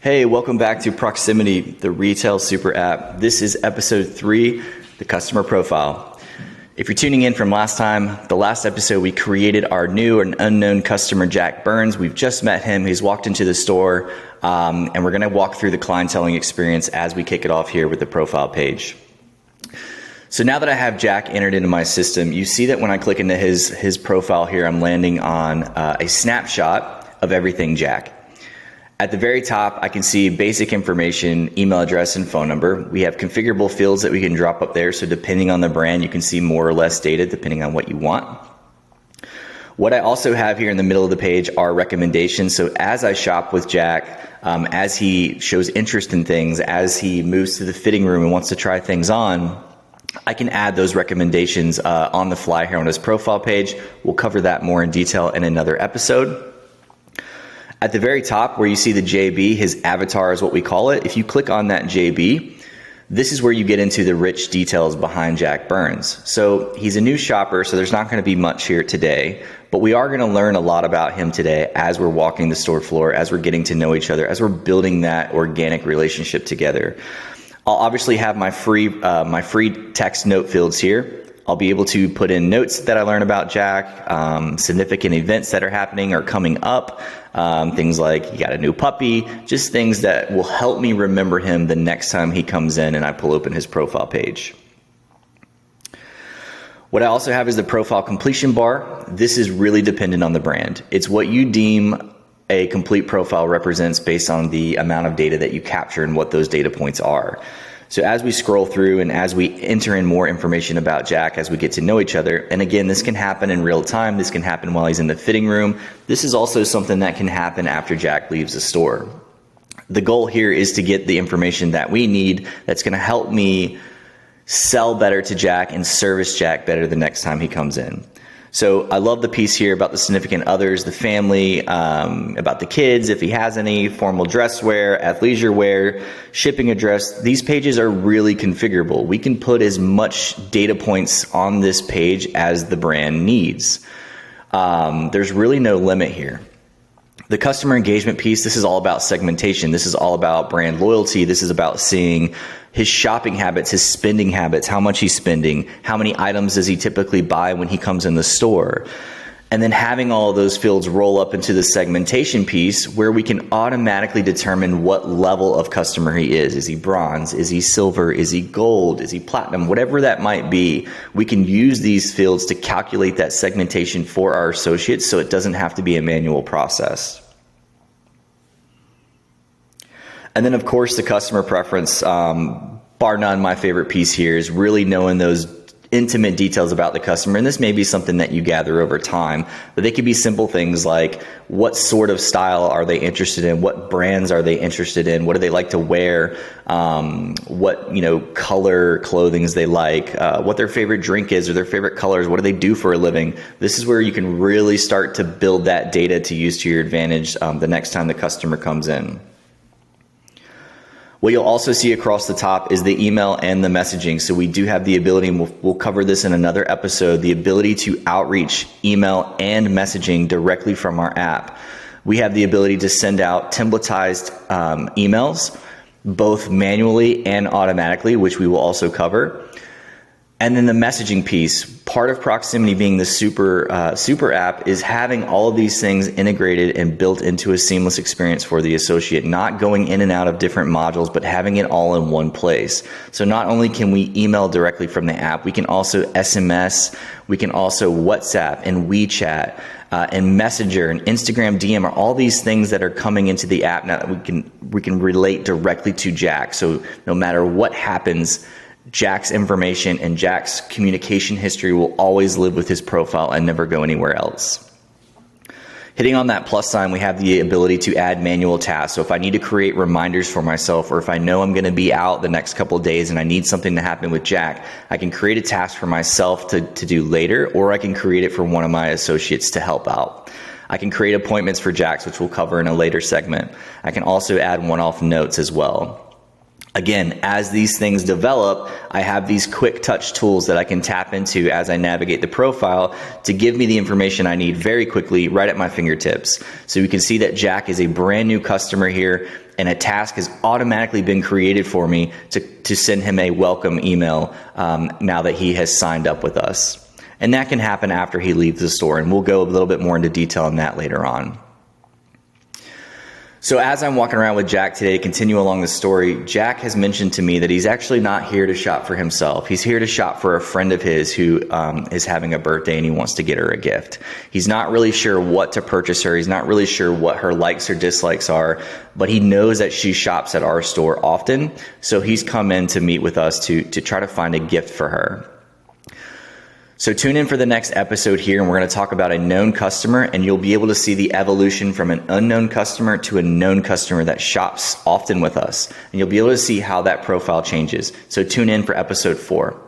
Hey, welcome back to Proximity, the retail super app. This is episode 3, the customer profile. If you're tuning in from last time, the last episode we created our new and unknown customer, Jack Burns. We've just met him. He's walked into the store, and we're going to walk through the clienteling experience as we kick it off here with the profile page. So now that I have Jack entered into my system, you see that when I click into his profile here, I'm landing on a snapshot of everything Jack. At the very top, I can see basic information, email address, and phone number. We have configurable fields that we can drop up there, so depending on the brand, you can see more or less data depending on what you want. What I also have here in the middle of the page are recommendations. So as I shop with Jack, as he shows interest in things, as he moves to the fitting room and wants to try things on, I can add those recommendations on the fly here on his profile page. We'll cover that more in detail in another episode. At the very top where you see the JB, his avatar is what we call it. If you click on that JB, this is where you get into the rich details behind Jack Burns. So he's a new shopper, so there's not going to be much here today, but we are going to learn a lot about him today as we're walking the store floor, as we're getting to know each other, as we're building that organic relationship together. I'll obviously have my free text note fields here. I'll be able to put in notes that I learn about Jack, significant events that are happening or coming up, things like he got a new puppy, just things that will help me remember him the next time he comes in and I pull open his profile page. What I also have is the profile completion bar. This is really dependent on the brand. It's what you deem a complete profile represents based on the amount of data that you capture and what those data points are. So as we scroll through and as we enter in more information about Jack, as we get to know each other, and again, this can happen in real time, this can happen while he's in the fitting room, this is also something that can happen after Jack leaves the store. The goal here is to get the information that we need that's going to help me sell better to Jack and service Jack better the next time he comes in. So I love the piece here about the significant others, the family, about the kids, if he has any, formal dress wear, athleisure wear, shipping address. These pages are really configurable. We can put as much data points on this page as the brand needs. There's really no limit here. The customer engagement piece, this is all about segmentation. This is all about brand loyalty. This is about seeing his shopping habits, his spending habits, how much he's spending, how many items does he typically buy when he comes in the store. And then having all of those fields roll up into the segmentation piece where we can automatically determine what level of customer he is. Is he bronze? Is he silver? Is he gold? Is he platinum? Whatever that might be, we can use these fields to calculate that segmentation for our associates so it doesn't have to be a manual process. And then, of course, the customer preference, bar none, my favorite piece here is really knowing those intimate details about the customer. And this may be something that you gather over time, but they could be simple things like what sort of style are they interested in? What brands are they interested in? What do they like to wear? What, color clothings they like, what their favorite drink is or their favorite colors. What do they do for a living? This is where you can really start to build that data to use to your advantage the next time the customer comes in. What you'll also see across the top is the email and the messaging. So we do have the ability, and we'll cover this in another episode, the ability to outreach email and messaging directly from our app. We have the ability to send out templatized emails, both manually and automatically, which we will also cover. And then the messaging piece, part of Proximity being the super app is having all of these things integrated and built into a seamless experience for the associate, not going in and out of different modules, but having it all in one place. So not only can we email directly from the app, we can also SMS, we can also WhatsApp and WeChat and Messenger and Instagram DM are all these things that are coming into the app now that we can relate directly to Jack. So no matter what happens, Jack's information and Jack's communication history will always live with his profile and never go anywhere else. Hitting on that plus sign, we have the ability to add manual tasks. So if I need to create reminders for myself, or if I know I'm going to be out the next couple of days and I need something to happen with Jack, I can create a task for myself to do later, or I can create it for one of my associates to help out. I can create appointments for Jack, which we'll cover in a later segment. I can also add one-off notes as well. Again, as these things develop, I have these quick touch tools that I can tap into as I navigate the profile to give me the information I need very quickly right at my fingertips. So you can see that Jack is a brand new customer here, and a task has automatically been created for me to send him a welcome email now that he has signed up with us. And that can happen after he leaves the store, and we'll go a little bit more into detail on that later on. So as I'm walking around with Jack today to continue along the story, Jack has mentioned to me that he's actually not here to shop for himself. He's here to shop for a friend of his who is having a birthday and he wants to get her a gift. He's not really sure what to purchase her. He's not really sure what her likes or dislikes are, but he knows that she shops at our store often. So he's come in to meet with us to try to find a gift for her. So tune in for the next episode here, and we're going to talk about a known customer, and you'll be able to see the evolution from an unknown customer to a known customer that shops often with us. And you'll be able to see how that profile changes. So tune in for episode 4.